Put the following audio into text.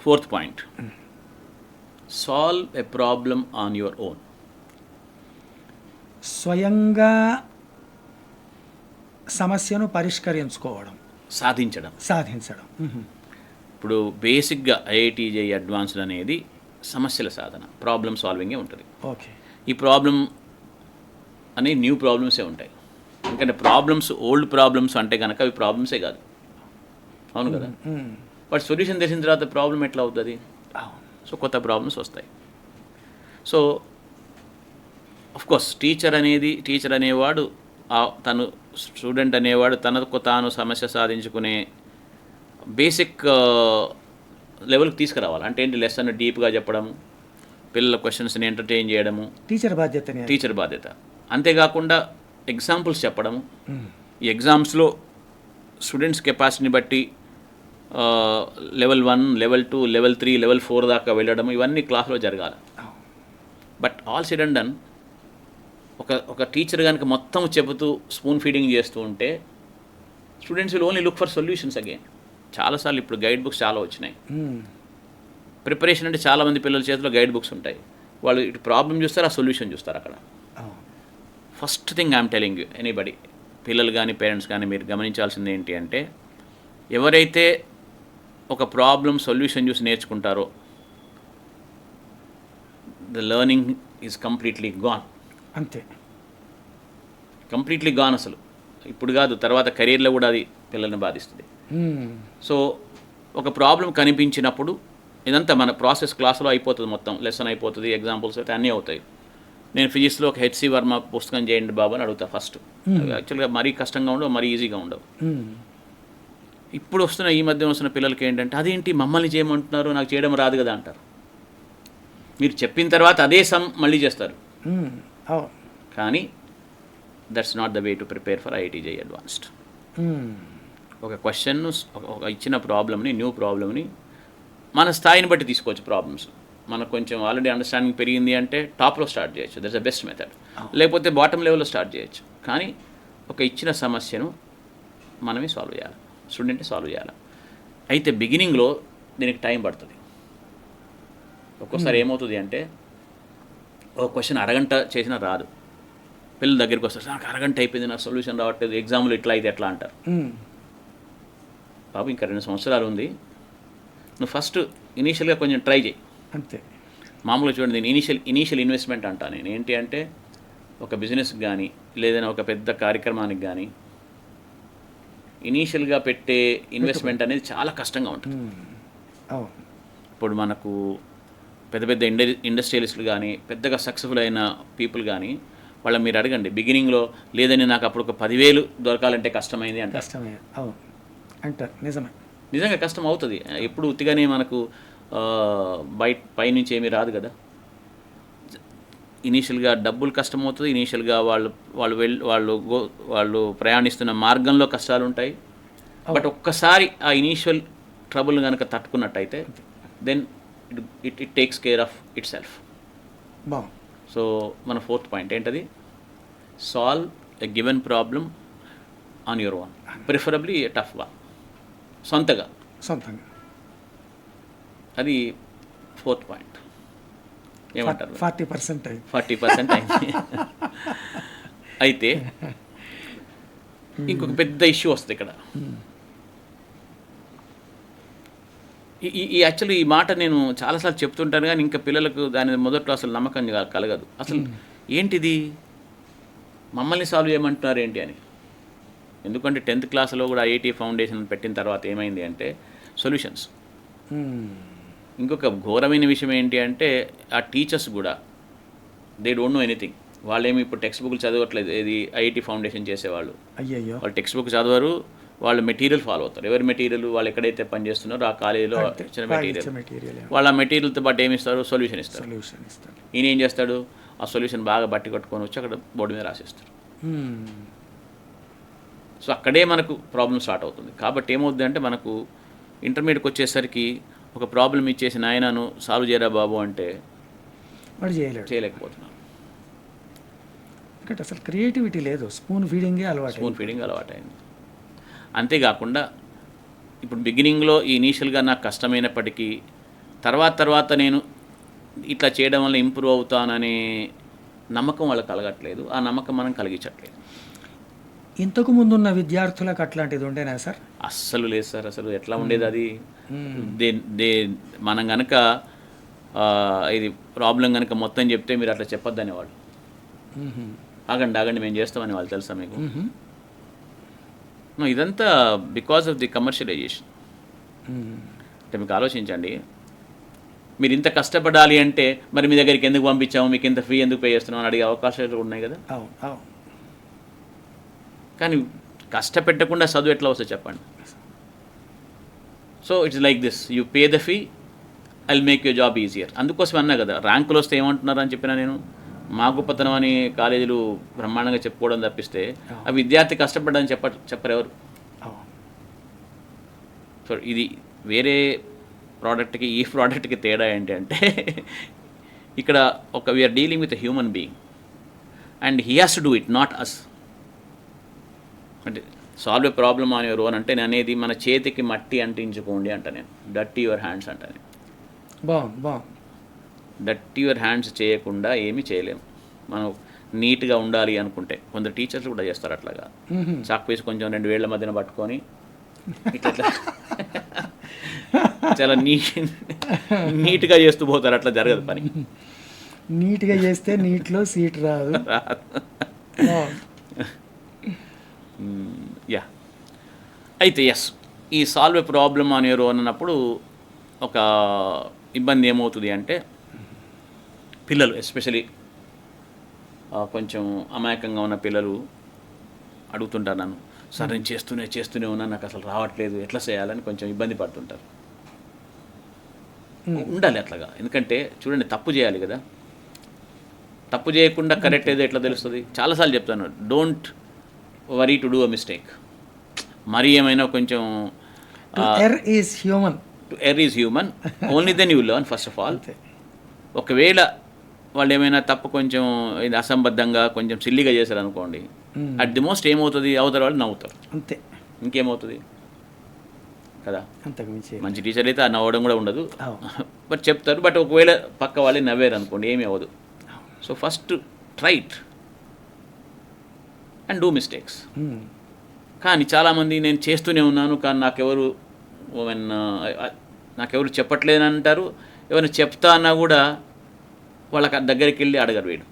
Fourth point, solve a problem on your own. స్వయంగా సమస్యను పరిష్కరించుకోవడం, సాధించడం. ఇప్పుడు బేసిక్గా ఐఐటి జేఈ అడ్వాన్స్డ్ అనేది సమస్యల సాధన, ప్రాబ్లమ్ సాల్వింగే ఉంటుంది. ఓకే. ఈ ప్రాబ్లం అనే న్యూ ప్రాబ్లమ్సే ఉంటాయి. ఎందుకంటే ప్రాబ్లమ్స్ ఓల్డ్ ప్రాబ్లమ్స్ అంటే కనుక అవి ప్రాబ్లమ్సే కాదు, అవును కదా. బట్ సొల్యూషన్ తెలిసిన తర్వాత ప్రాబ్లం ఎట్లా అవుతుంది? సో కొత్త ప్రాబ్లమ్స్ వస్తాయి. సో కోర్స్ టీచర్ అనేవాడు తను స్టూడెంట్ అనేవాడు తనకు తాను సమస్య సాధించుకునే బేసిక్ లెవెల్కి తీసుకురావాలి. అంటే ఏంటి, లెసన్ డీప్గా చెప్పడము, పిల్లల క్వశ్చన్స్ని ఎంటర్టైన్ చేయడము టీచర్ బాధ్యత. అంతేకాకుండా ఎగ్జాంపుల్స్ చెప్పడము, ఈ ఎగ్జామ్స్లో స్టూడెంట్స్ కెపాసిటీని బట్టి లెవెల్ 1, లెవెల్ 2, లెవెల్ 3, లెవెల్ 4 దాకా వెళ్ళడము, ఇవన్నీ క్లాస్లో జరగాలి. But all said and done ఒక టీచర్ కనుక మొత్తం చెబుతూ స్పూన్ ఫీడింగ్ చేస్తూ ఉంటే students will only look for solutions again. చాలాసార్లు ఇప్పుడు గైడ్ బుక్స్ చాలా వచ్చినాయి. ప్రిపరేషన్ అంటే చాలామంది పిల్లల చేతిలో గైడ్ బుక్స్ ఉంటాయి, వాళ్ళు ఇటు ప్రాబ్లం చూస్తారు, ఆ సొల్యూషన్ చూస్తారు అక్కడ. First thing I'm telling you, anybody, పిల్లలు కానీ పేరెంట్స్ కానీ, మీరు గమనించాల్సింది ఏంటి అంటే, ఎవరైతే ఒక ప్రాబ్లం సొల్యూషన్ చూసి నేర్చుకుంటారో the learning is completely gone. అంతే, కంప్లీట్లీ గాన్. అసలు ఇప్పుడు కాదు, తర్వాత కెరీర్లో కూడా అది పిల్లల్ని బాధిస్తుంది. సో ఒక ప్రాబ్లం కనిపించినప్పుడు ఇదంతా మన ప్రాసెస్ క్లాస్లో అయిపోతుంది, మొత్తం లెసన్ అయిపోతుంది, ఎగ్జాంపుల్స్ అయితే అన్నీ అవుతాయి. నేను ఫిజిక్స్లో ఒక హెచ్సి వర్మ పుస్తకం చేయండి బాబు అని అడుగుతా ఫస్ట్. యాక్చువల్గా మరీ కష్టంగా ఉండవు, మరీ ఈజీగా ఉండవు. ఇప్పుడు ఈ మధ్య వస్తున్న పిల్లలకి ఏంటంటే, అదేంటి మమ్మల్ని చేయమంటున్నారు, నాకు చేయడం రాదు కదా అంటారు. మీరు చెప్పిన తర్వాత అదే సమ్ మళ్ళీ చేస్తారు. కానీ that's not the way to prepare for IIT JEE advanced. ఒక క్వశ్చన్, ఒక ఇచ్చిన ప్రాబ్లమ్ని, న్యూ ప్రాబ్లమ్ని మన స్థాయిని బట్టి తీసుకోవచ్చు. ప్రాబ్లమ్స్ మనకు కొంచెం ఆల్రెడీ అండర్స్టాండింగ్ పెరిగింది అంటే టాప్లో స్టార్ట్ చేయొచ్చు, దట్స్ ద బెస్ట్ మెథడ్. లేకపోతే బాటమ్ లెవెల్లో స్టార్ట్ చేయొచ్చు. కానీ ఒక ఇచ్చిన సమస్యను మనమే సాల్వ్ చేయాలి, స్టూడెంట్ని సాల్వ్ చేయాలి. అయితే బిగినింగ్లో దీనికి టైం పడుతుంది. ఒక్కోసారి ఏమవుతుంది అంటే, ఒక క్వశ్చన్ అరగంట చేసినా రాదు, పిల్లల దగ్గరికి వస్తారు, నాకు అరగంట అయిపోయింది, నాకు సొల్యూషన్ రావట్లేదు, ఎగ్జామ్లో ఇట్లా అయితే ఎట్లా అంటారు. బాబు ఇంకా 2 సంవత్సరాలు ఉంది, నువ్వు ఫస్ట్ ఇనీషియల్గా కొంచెం ట్రై చేయి. అంతే. మామూలుగా చూడండి, నేను ఇనీషియల్ ఇన్వెస్ట్మెంట్ అంటాను. నేను ఏంటి అంటే, ఒక బిజినెస్కి కానీ లేదైనా ఒక పెద్ద కార్యక్రమానికి కానీ ఇనీషియల్గా పెట్టే ఇన్వెస్ట్మెంట్ అనేది చాలా కష్టంగా ఉంటుంది. ఇప్పుడు మనకు పెద్ద పెద్ద ఇండస్ట్రియలిస్టులు కానీ, పెద్దగా సక్సెస్ఫుల్ అయిన పీపుల్ కానీ, వాళ్ళ మీరు అడగండి, బిగినింగ్లో లేదని నాకు అప్పుడు ఒక 10,000 దొరకాలంటే కష్టమైంది అంటారు. నిజంగా కష్టం అవుతుంది. ఎప్పుడు ఉత్తిగానే మనకు పైనుంచి ఏమీ రాదు కదా. ఇనీషియల్గా డబ్బులు కష్టమవుతుంది, ఇనీషియల్గా వాళ్ళు ప్రయాణిస్తున్న మార్గంలో కష్టాలు ఉంటాయి. బట్ ఒక్కసారి ఆ ఇనీషియల్ ట్రబుల్ కనుక తట్టుకున్నట్టయితే then it takes care of itself. So మన 4th పాయింట్ ఏంటది, solve a given problem on your own, preferably a tough one, సొంతంగా. అది 4th పాయింట్. ఏమంటారు? 40% అయింది. అయితే ఇంకొక పెద్ద ఇష్యూ వస్తుంది ఇక్కడ. యాక్చువల్లీ ఈ మాట నేను చాలాసార్లు చెప్తుంటాను, కానీ ఇంకా పిల్లలకు దాని మొదట్లో అసలు నమ్మకం కలగదు. అసలు ఏంటిది, మమ్మల్ని సాల్వ్ చేయమంటున్నారు ఏంటి అని. ఎందుకంటే 10th క్లాస్లో కూడా ఐఐటి ఫౌండేషన్ పెట్టిన తర్వాత ఏమైంది అంటే, సొల్యూషన్స్. ఇంకొక ఘోరమైన విషయం ఏంటి అంటే, ఆ టీచర్స్ కూడా దే డోంట్ నో ఎనీథింగ్. వాళ్ళేమి ఇప్పుడు టెక్స్ట్ బుక్లు చదవట్లేదు. ఇది ఐఐటి ఫౌండేషన్ చేసేవాళ్ళు, వాళ్ళు టెక్స్ట్ బుక్ చదవరు, వాళ్ళు మెటీరియల్ ఫాలో అవుతారు. ఎవరి మెటీరియల్ వాళ్ళు ఎక్కడైతే పనిచేస్తున్నారో ఆ కాలేజీలో ఇచ్చిన మెటీరియల్, వాళ్ళ మెటీరియల్తో పాటు ఏమి ఇస్తారు, సొల్యూషన్ ఇస్తారు. ఈయన ఏం చేస్తాడు, ఆ సొల్యూషన్ బాగా బట్టి కట్టుకొని వచ్చి అక్కడ బోర్డు మీద రాసేస్తారు. సో అక్కడే మనకు ప్రాబ్లం స్టార్ట్ అవుతుంది. కాబట్టి ఏమవుతుంది అంటే, మనకు ఇంటర్మీడియట్కి వచ్చేసరికి ఒక ప్రాబ్లం ఇచ్చేసి నాయనను సాల్వ్ చేయరా బాబు అంటే చేయలేకపోతున్నాను. అసలు క్రియేటివిటీ లేదు, స్పూన్ ఫీడింగ్ అలవాటైంది. అంతేకాకుండా ఇప్పుడు బిగినింగ్లో ఈ ఇనీషియల్గా నాకు కష్టమైనప్పటికీ తర్వాత నేను ఇట్లా చేయడం వల్ల ఇంప్రూవ్ అవుతాననే నమ్మకం వాళ్ళకి కలగట్లేదు. ఆ నమ్మకం మనం కలిగించట్లేదు. ఇంతకు ముందున్న విద్యార్థులకు అట్లాంటిది ఉండేనా సార్? అస్సలు లేదు సార్. అసలు ఎట్లా ఉండేది అది? మనం కనుక ఇది ప్రాబ్లం కనుక మొత్తం చెప్తే మీరు అట్లా చెప్పొద్దనేవాళ్ళు. ఆగండి మేము చేస్తామని వాళ్ళు, తెలుసా మీకు? ఇదంతా బికాస్ ఆఫ్ ది కమర్షియలైజేషన్. అంటే మీకు ఆలోచించండి, మీరు ఇంత కష్టపడాలి అంటే మరి మీ దగ్గరికి ఎందుకు పంపించాము, మీకు ఇంత ఫీ ఎందుకు పే చేస్తున్నాం అని అడిగే అవకాశాలు ఉన్నాయి కదా. కానీ కష్టపెట్టకుండా చదువు ఎట్లా వస్తుంది చెప్పండి? So it's like this, you pay the fee, I will make your job easier. అందుకోసం అన్నా కదా, ర్యాంకులు వస్తే ఏమంటున్నారు అని చెప్పినా నేను. మా గొప్పతనం అని కాలేజీలు బ్రహ్మాండంగా చెప్పుకోవడం తప్పిస్తే ఆ విద్యార్థి కష్టపడ్డని చెప్పరెవరు. సో ఇది వేరే ప్రోడక్ట్కి ఈ ప్రోడక్ట్కి తేడా ఏంటి అంటే, ఇక్కడ we are dealing with a human being and he has to do it, not us. అంటే solve a problem on your own అంటే నేను అనేది మన చేతికి మట్టి అంటించుకోండి అంట నేను. డర్టీ యువర్ హ్యాండ్స్ అంట నేను. బాగుంది. డర్టీ యువర్ హ్యాండ్స్ చేయకుండా ఏమీ చేయలేము. మనం నీట్గా ఉండాలి అనుకుంటే కొందరు టీచర్స్ కూడా చేస్తారు అట్లాగా. చాక్ పీస్ కొంచెం 2 వేళ్ల మధ్యన పట్టుకొని ఇట్లా చాలా నీట్గా చేస్తూ పోతారు. అట్లా జరగదు పని. నీట్గా చేస్తే నీటిలో సీట్ రాదు. యా, అయితే ఎస్, ఈ solve a problem on your own అన్నప్పుడు ఒక ఇబ్బంది ఏమవుతుంది అంటే, పిల్లలు ఎస్పెషలీ కొంచెం అమాయకంగా ఉన్న పిల్లలు అడుగుతుంటారు నన్ను, సార్ నేను చేస్తూనే ఉన్నా, నాకు అసలు రావట్లేదు, ఎట్లా చేయాలని కొంచెం ఇబ్బంది పడుతుంటారు. ఉండాలి అట్లాగా. ఎందుకంటే చూడండి, తప్పు చేయాలి కదా. తప్పు చేయకుండా కరెక్ట్ ఏదో ఎట్లా తెలుస్తుంది? చాలాసార్లు చెప్తాను, don't worry to do a mistake. మరి ఏమైనా కొంచెం err is human, only then you learn first of all. ఒకవేళ వాళ్ళు ఏమైనా తప్పు కొంచెం ఇది అసంబద్ధంగా కొంచెం సిల్లిగా చేశారు అనుకోండి, అట్ ది మోస్ట్ ఏమవుతుంది, అవతల వాళ్ళు నవ్వుతారు, అంతే. ఇంకేమవుతుంది కదా. మంచి టీచర్ అయితే ఆ నవ్వడం కూడా ఉండదు, బట్ చెప్తారు. బట్ ఒకవేళ పక్క వాళ్ళే నవ్వారు అనుకోండి, ఏమీ అవ్వదు. So first try it and do mistakes. కానీ చాలామంది నేను చేస్తూనే ఉన్నాను కానీ నాకెవరు చెప్పట్లేదని అంటారు. ఎవరైనా చెప్తా అన్నా కూడా వాళ్ళకి దగ్గరికి వెళ్ళి అడగరు వీడు.